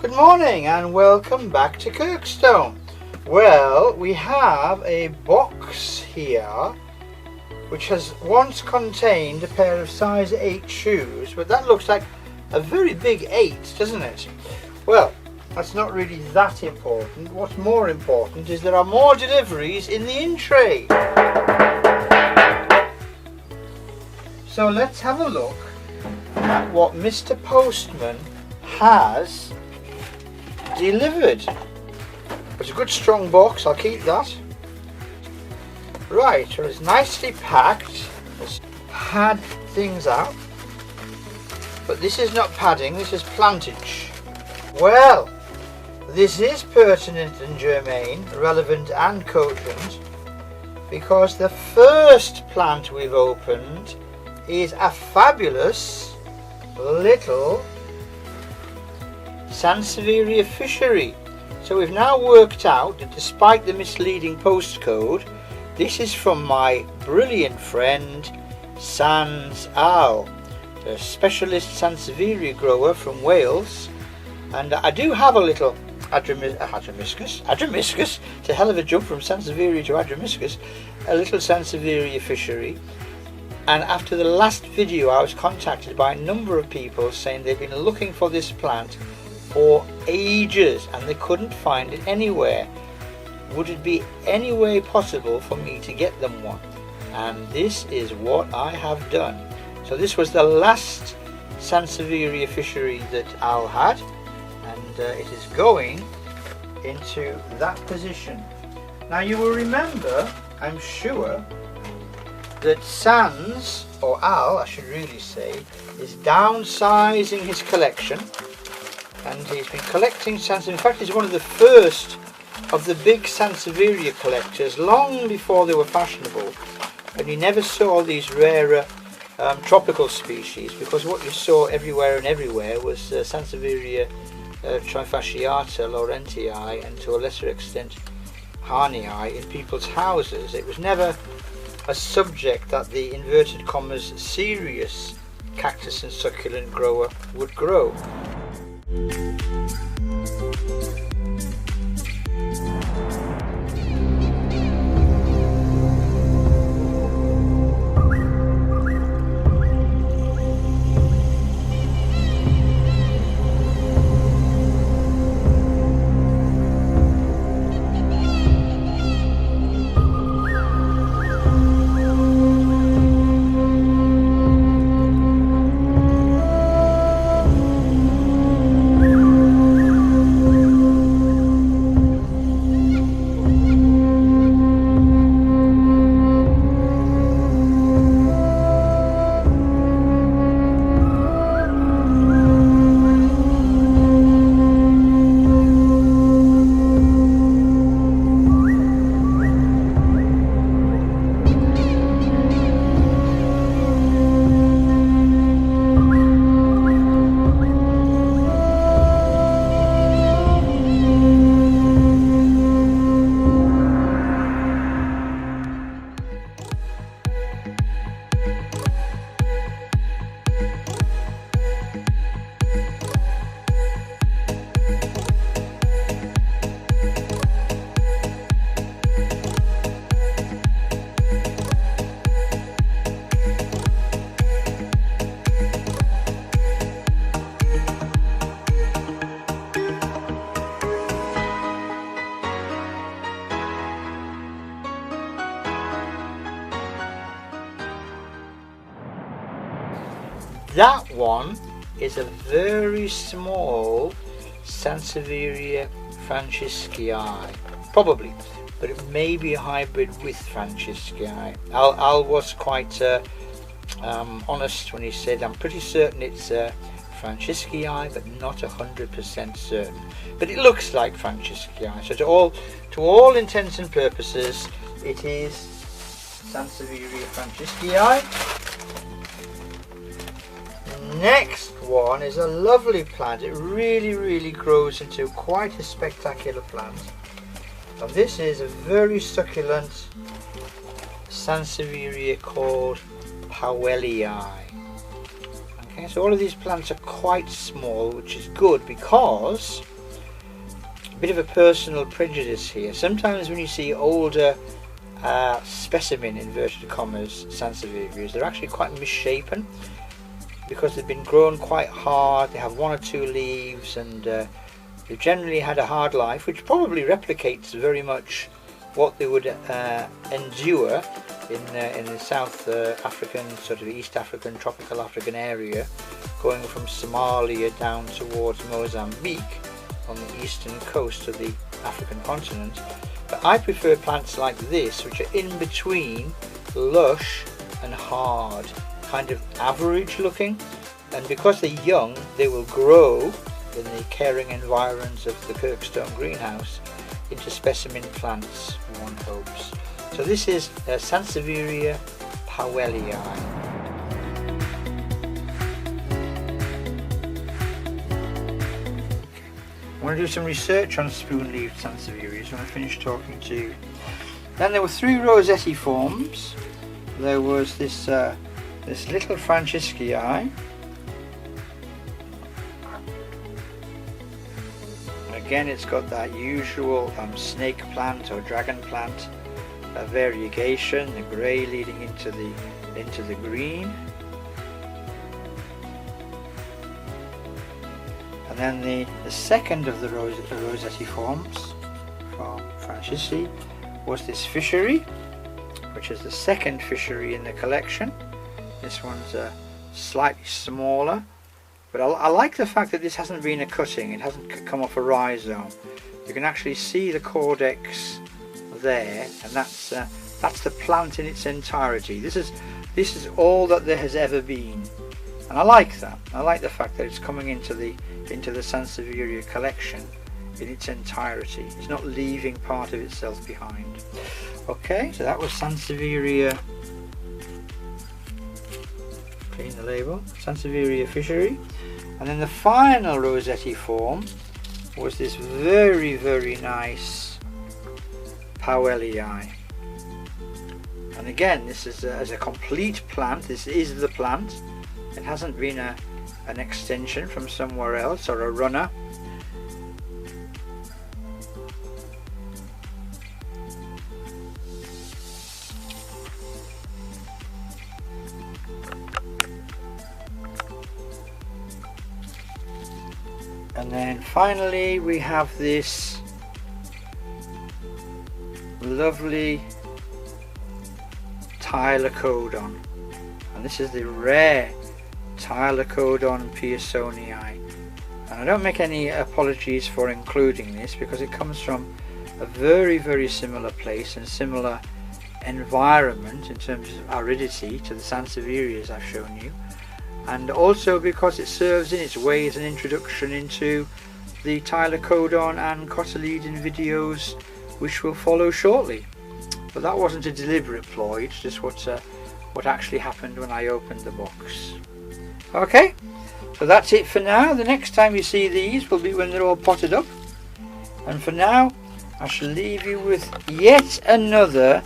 Good morning and welcome back to Kirkstone. Well, we have a box here which has once contained a pair of size 8 shoes, but that looks like a very big 8, doesn't it? Well, that's not really that important. What's more important is there are more deliveries in the in-tray. So let's have a look at what Mr. Postman has delivered. It's a good strong box, I'll keep that. Right, so it's nicely packed. It's had things out, but this is not padding, this is plantage. Well, this is pertinent and germane, relevant and cogent, because the first plant we've opened is a fabulous little Sansevieria fishery. So we've now worked out that despite the misleading postcode, this is from my brilliant friend Sans Al, a specialist Sansevieria grower from Wales. And I do have a little Adramyscus, it's a hell of a jump from Sansevieria to Adramyscus, a little Sansevieria fishery. And after the last video I was contacted by a number of people saying they've been looking for this plant for ages and they couldn't find it anywhere. Would it be any way possible for me to get them one? And this is what I have done. So this was the last Sansevieria fishery that Al had, and it is going into that position. Now you will remember, I'm sure, that Sans, or Al I should really say, is downsizing his collection, and he's been collecting Sansevieria. In fact, he's one of the first of the big Sansevieria collectors, long before they were fashionable, and you never saw these rarer tropical species, because what you saw everywhere and everywhere was Sansevieria trifasciata, laurentii, and to a lesser extent harnii in people's houses. It was never a subject that the inverted commas serious cactus and succulent grower would grow. That one is a very small Sansevieria franciscii, probably, but it may be a hybrid with franciscii. Al was quite honest when he said, I'm pretty certain it's franciscii, but not 100% certain. But it looks like franciscii, so to all intents and purposes, it is Sansevieria franciscii. Next one is a lovely plant. It really grows into quite a spectacular plant. And this is a very succulent Sansevieria called Powellii. Okay, so all of these plants are quite small, which is good because bit of a personal prejudice here. Sometimes when you see older specimen, inverted commas, Sansevierias, they're actually quite misshapen because they've been grown quite hard. They have one or two leaves, and they've generally had a hard life, which probably replicates very much what they would endure in the South African, sort of East African, tropical African area, going from Somalia down towards Mozambique on the eastern coast of the African continent. But I prefer plants like this, which are in between lush and hard, kind of average looking, and because they're young they will grow in the caring environs of the Kirkstone greenhouse into specimen plants, one hopes. So this is Sansevieria powellii. I want to do some research on spoon-leaved Sansevierias when I finish talking to you. Then there were 3 rosetiforms. There was this little Franciscii. Again, it's got that usual snake plant or dragon plant variegation, the grey leading into the green. And then the second of the rosetiforms from Francisci was this fishery, which is the second fishery in the collection. This one's slightly smaller, but I like the fact that this hasn't been a cutting. It hasn't come off a rhizome. You can actually see the caudex there, and that's the plant in its entirety. This is all that there has ever been, and I like that. I like the fact that it's coming into the Sansevieria collection in its entirety. It's not leaving part of itself behind. Okay, so that was Sansevieria. Clean the label. Sansevieria fishery, and then the final rosetiform was this very, very nice powellii. And again, this is as a complete plant. This is the plant. It hasn't been an extension from somewhere else or a runner. And then finally we have this lovely Tylocodon, and this is the rare Tylocodon pearsonii, and I don't make any apologies for including this because it comes from a very, very similar place and similar environment in terms of aridity to the Sansevierias I've shown you, and also because it serves in its way as an introduction into the Tylocodon and cotyledon videos which will follow shortly. But that wasn't a deliberate ploy, it's just what actually happened when I opened the box. Okay, so that's it for now. The next time you see these will be when they're all potted up, and for now I shall leave you with yet another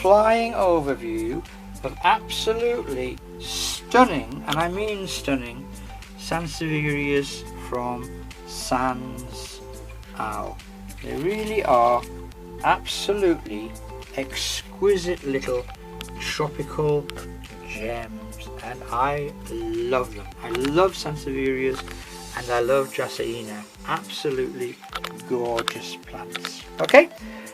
flying overview of absolutely stunning, and I mean stunning, Sansevierias from Sans Al. They really are absolutely exquisite little tropical gems, and I love them. I love Sansevierias and I love Dracæna. Absolutely gorgeous plants. Okay,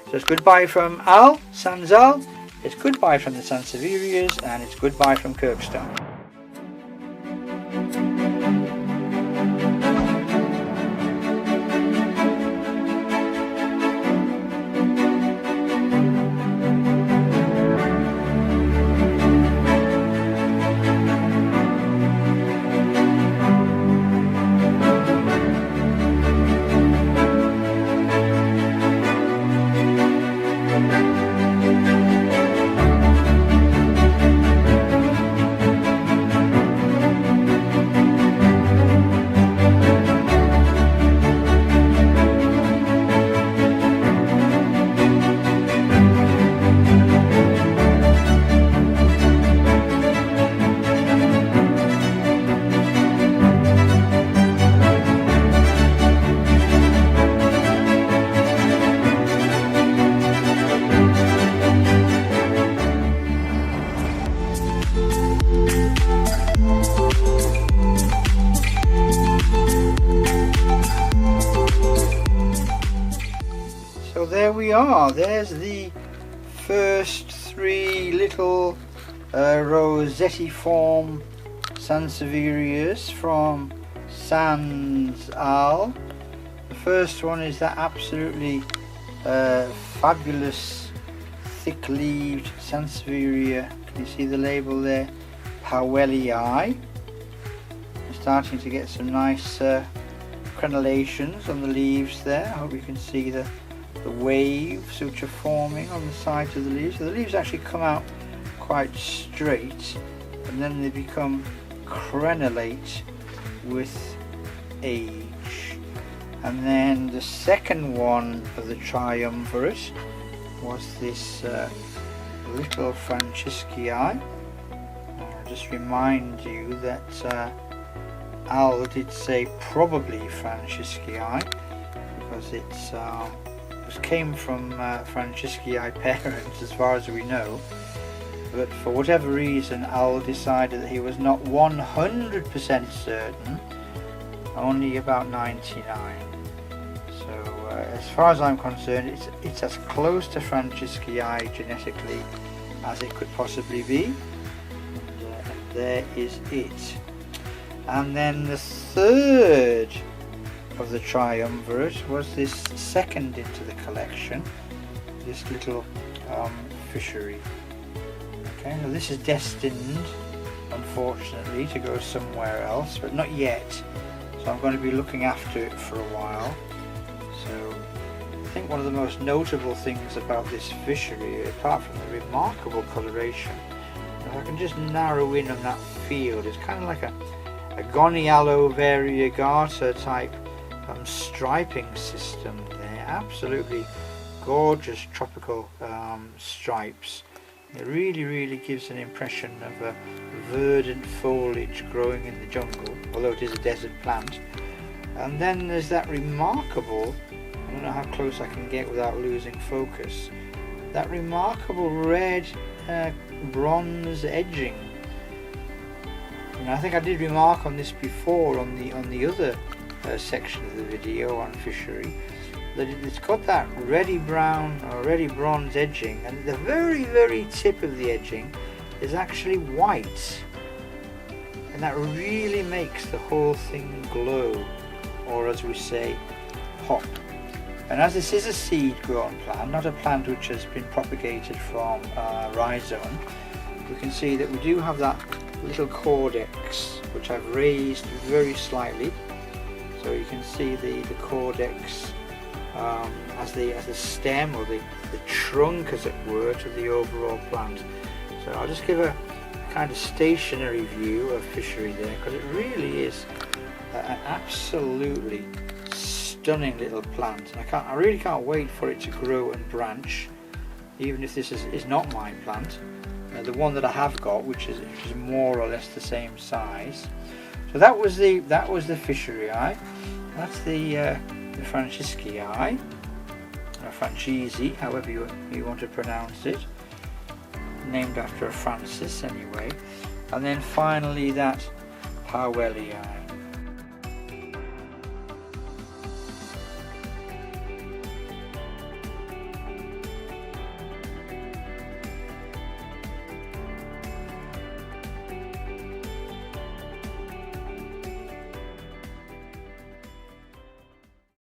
so it's goodbye from Al, Sans Al. It's goodbye from the Sansevierias, and it's goodbye from Kirkstone. are. There's the first three little rosette-form Sansevierias from Sans Al. The first one is that absolutely fabulous thick-leaved Sansevieria. Can you see the label there? Powellii. We're starting to get some nice crenellations on the leaves there. I hope you can see the waves which are forming on the sides of the leaves. So the leaves actually come out quite straight, and then they become crenellate with age. And then the second one of the triumvirate was this little Francisci. I'll just remind you that Al did say probably Francisci because it came from Francisci parents as far as we know, but for whatever reason Al decided that he was not 100% certain, only about 99. So as far as I'm concerned, it's as close to Francisci genetically as it could possibly be, and there is it. And then the third of the triumvirate was this second into the collection, this little fishery. Okay, now this is destined, unfortunately, to go somewhere else, but not yet. So I'm going to be looking after it for a while. So I think one of the most notable things about this fishery, apart from the remarkable coloration, if I can just narrow in on that field, it's kind of like a Gonialo variegata type striping system there. Absolutely gorgeous tropical stripes. It really gives an impression of a verdant foliage growing in the jungle, although it is a desert plant. And then there's that remarkable, I don't know how close I can get without losing focus, that remarkable red bronze edging. And I think I did remark on this before on the other section of the video on fishery, that it's got that reddy brown or reddy bronze edging, and the very tip of the edging is actually white, and that really makes the whole thing glow, or as we say, pop. And as this is a seed grown plant, not a plant which has been propagated from rhizome, we can see that we do have that little cordex which I've raised very slightly, so you can see the cordex as the stem, or the trunk as it were, to the overall plant. So I'll just give a kind of stationary view of fishery there, because it really is an absolutely stunning little plant, and I really can't wait for it to grow and branch, even if this is not my plant. The one that I have got, which is more or less the same size. So that was the fishery. That's the Francisci, or Francisi, however you want to pronounce it, named after a Francis anyway. And then finally that Powellii.